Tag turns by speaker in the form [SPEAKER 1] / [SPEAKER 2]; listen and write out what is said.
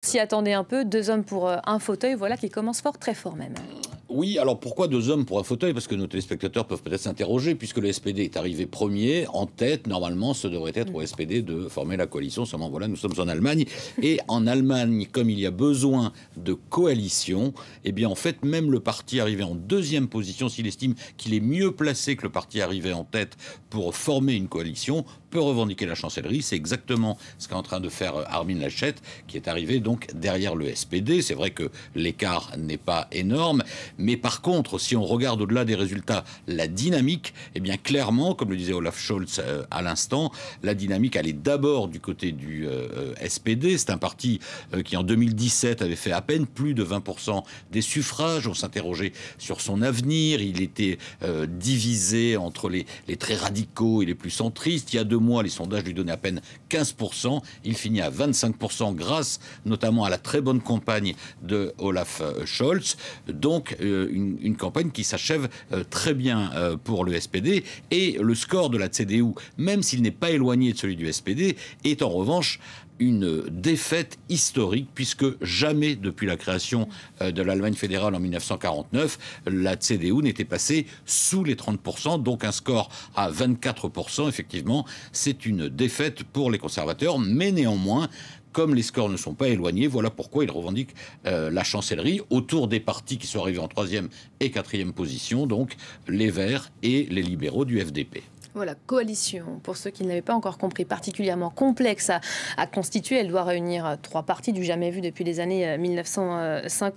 [SPEAKER 1] s'y attendait un peu. 2 hommes pour un fauteuil, voilà qui commence fort, très fort même.
[SPEAKER 2] Oui, alors pourquoi 2 hommes pour un fauteuil? Parce que nos téléspectateurs peuvent peut-être s'interroger, puisque le SPD est arrivé premier, en tête, normalement, ce devrait être au SPD de former la coalition. Seulement, voilà, nous sommes en Allemagne. Et en Allemagne, comme il y a besoin de coalition, eh bien, en fait, même le parti arrivé en 2e position, s'il estime qu'il est mieux placé que le parti arrivé en tête pour former une coalition, peut revendiquer la chancellerie. C'est exactement ce qu'est en train de faire Armin Laschet, qui est arrivé donc derrière le SPD. C'est vrai que l'écart n'est pas énorme, mais par contre, si on regarde au-delà des résultats, la dynamique, eh bien clairement, comme le disait Olaf Scholz à l'instant, la dynamique, elle est d'abord du côté du SPD. C'est un parti qui, en 2017, avait fait à peine plus de 20% des suffrages. On s'interrogeait sur son avenir. Il était divisé entre les très radicaux et les plus centristes. Il y a 2 mois, les sondages lui donnaient à peine 15%. Il finit à 25% grâce notamment à la très bonne campagne de Olaf Scholz. Donc, une campagne qui s'achève très bien pour le SPD. Et le score de la CDU, même s'il n'est pas éloigné de celui du SPD, est en revanche une défaite historique, puisque jamais depuis la création de l'Allemagne fédérale en 1949, la CDU n'était passée sous les 30%, donc un score à 24%. Effectivement, c'est une défaite pour les conservateurs, mais néanmoins, comme les scores ne sont pas éloignés, voilà pourquoi ils revendiquent la chancellerie autour des partis qui sont arrivés en 3e et 4e position, donc les Verts et les libéraux du FDP.
[SPEAKER 1] Voilà, coalition, pour ceux qui ne l'avaient pas encore compris, particulièrement complexe à constituer. Elle doit réunir 3 partis du jamais vu depuis les années 1950.